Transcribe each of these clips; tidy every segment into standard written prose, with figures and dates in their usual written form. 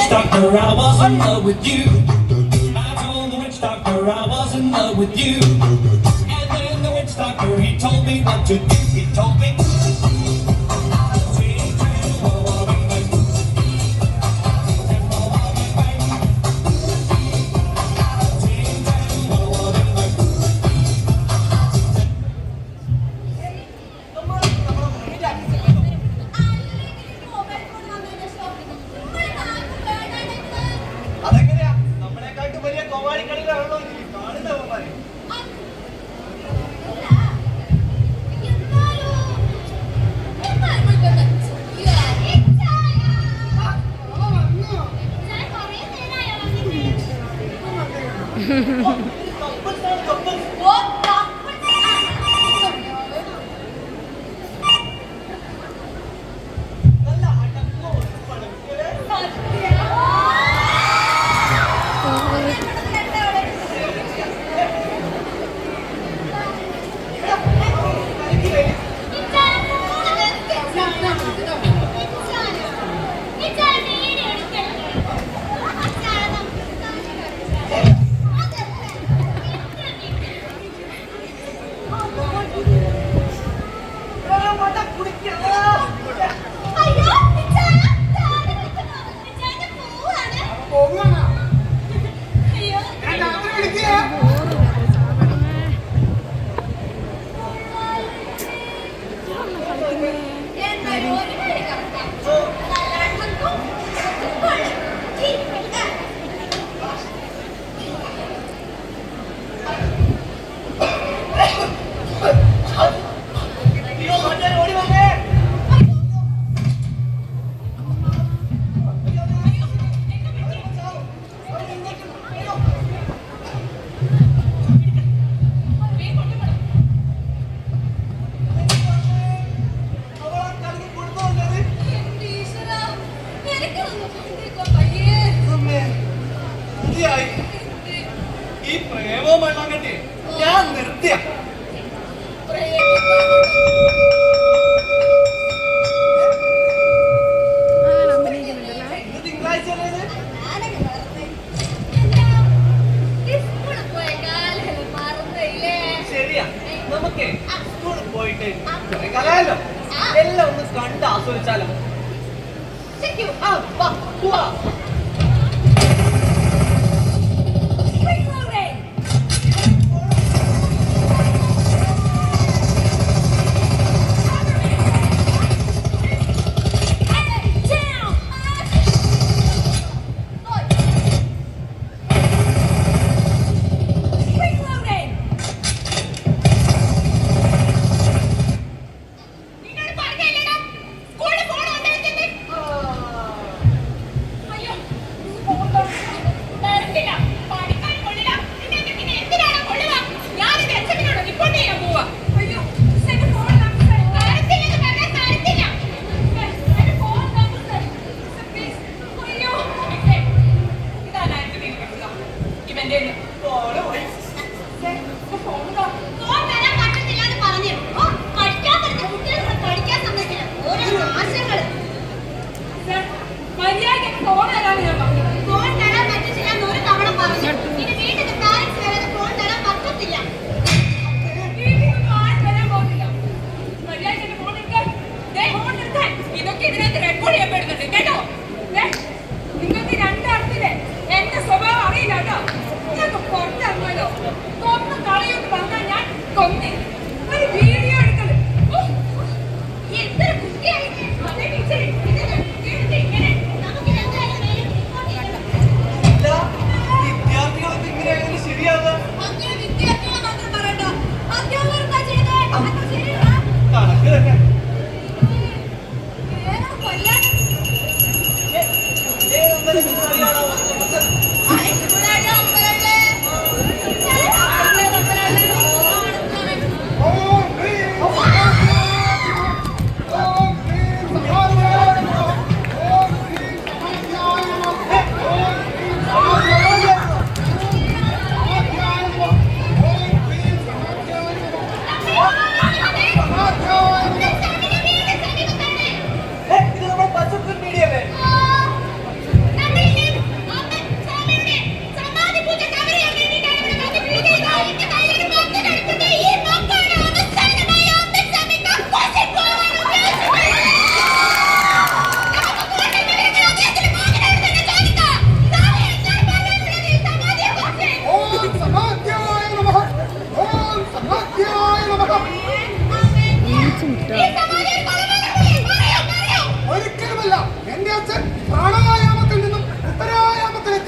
rich doctor I was in love with you. I told the rich doctor I was in love with you. And then the rich doctor, he told me what to do. He told me എല്ലാം ഒന്ന് കണ്ട് ആസ്വദിച്ചാലോ?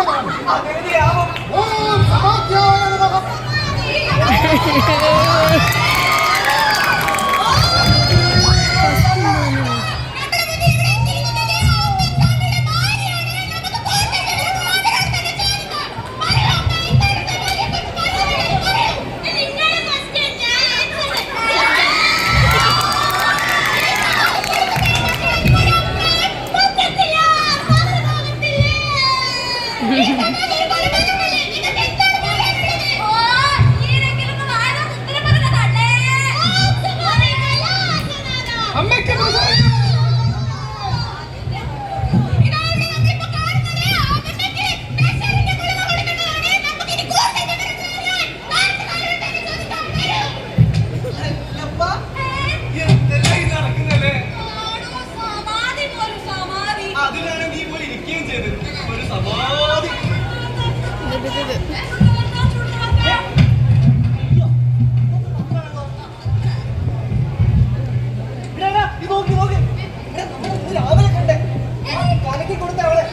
സമാധിയാണ്. അതെങ്ങനെയാവും? ഓം സമാധ്യായ നമഃ. അമ്മയ്ക്ക് അല്ലപ്പാ, എന്തെല്ലാം ഈ നടക്കുന്നല്ലേ? അതിലാണ് നീ പോയി ഇരിക്കുകയും ചെയ്തത്. ഒരു സമാധി. ഇടാ, ഇത് നോക്ക്, നോക്ക്. ഇടാ, നമ്മള് ഇന്ന് രാവിലെ കണ്ടേ. കലക്കി കൊടുത്ത അവളെ.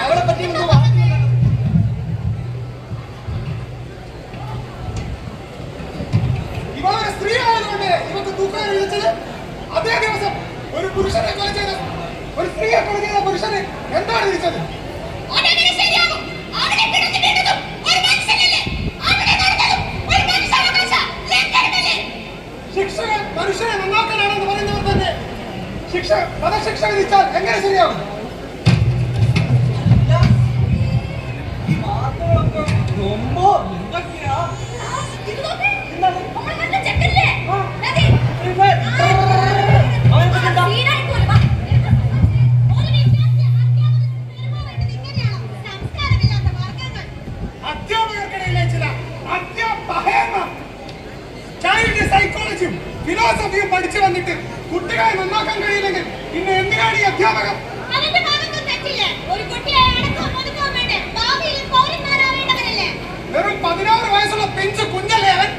അവളെ പറ്റി ഒന്ന് വാർത്തയില്ല. ഇവളൊരു സ്ത്രീ ആയതുകൊണ്ട് ഇവക്ക് തൂക്കാൻ വിളിച്ചത് അതേ ദിവസം ഒരു പുരുഷനെ കൊല ചെയ്ത ഒരു സ്ത്രീയെ കൊല ചെയ്ത പുരുഷന് എന്താണ് വിളിച്ചത്? ശിക്ഷകൻ മനുഷ്യനെ നന്നാക്കാനാണെന്ന് പറയുന്നവർ തന്നെ വധശിക്ഷ വിധിച്ചാൽ എങ്ങനെ ശരിയാവും? ഈ വാർത്തകളൊക്കെ ரொம்ப എന്തൊക്കെയാ? അധ്യാപകർക്കിടയിലെ ചില അധ്യാപകന്മാർ ചൈൽഡ് സൈക്കോളജിയും ഫിലോസഫിയും പഠിച്ചു വന്നിട്ട് കുട്ടികളെ നന്നാക്കാൻ കഴിയില്ലെങ്കിൽ പിന്നെ എന്തിനാണ് ഈ അധ്യാപകർ? വെറും 16 വയസ്സുള്ള പിഞ്ചു കുഞ്ഞല്ലേ അവൻ.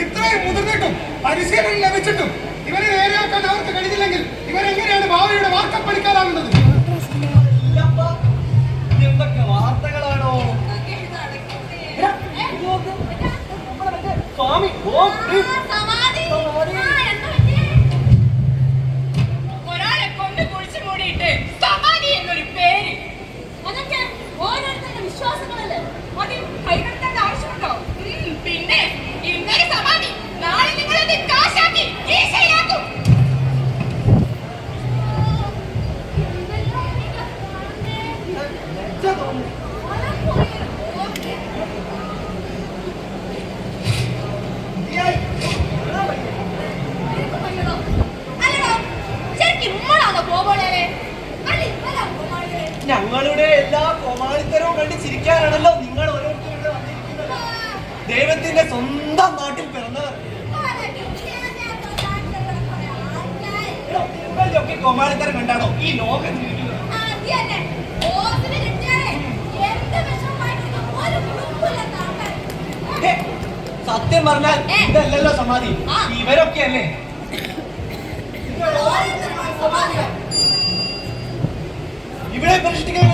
ഇത്രയും മുതിർന്നിട്ടും പരിശീലനം ലഭിച്ചിട്ടും ഇവരെ നേരെയാക്കാൻ അവർക്ക് കഴിഞ്ഞില്ലെങ്കിൽ ഇവരെങ്ങനെയാണ് ഭാവിയുടെ വാർത്തപ്പണിക്കാരാകുന്നത്? ഇല്ലപ്പാ, എന്തൊക്കെ വാർത്തകളാണോ? എടാ, ഇത് നോക്ക്. നമ്മുടെ മറ്റേ സ്വാമി ഓം ഹ്രീം സമാധി. ഒരാളെ കൊണ്ട് കുഴിച്ചു മൂടിയിട്ട് സമാധി എന്നൊരു പേര്. അതൊക്കെ ഓരോരുത്തരുടെ വിശ്വാസങ്ങളല്ലേ, അതിൽ കൈകടത്തേണ്ട ആവശ്യമുണ്ടോ? പിന്നെ ഇന്നലെ സമാധി, നാളെ നിങ്ങളത് കാശാക്കി കീശയിലാക്കും. അല്ലടോ, ശരിക്കും ഇമ്മളാണോ പോകോളേ? അല്ല ഇമ്മളാ പോകാളേ. ഞങ്ങളുടെ എല്ലാ കോമാളിത്തരവും കണ്ട് ചിരിക്കാനാണല്ലോ നിങ്ങൾ ഓരോരുത്തരും ഇവിടെ വന്നിരിക്കുന്നത്. ദൈവത്തിന്റെ സ്വന്തം നാട്ടിൽ പിറന്നവർ. എടോ, നിങ്ങളുടെയൊക്കെ കോമാളിത്തരം കണ്ടാണോ ഈ ലോകം ജീവിക്കുന്നത്? ഏ, സത്യം പറഞ്ഞാൽ ഇതല്ലല്ലോ സമാധി, ഇവരൊക്കെ അല്ലേ? ഇവിടെ പ്രതിഷ്ഠിക്കാൻ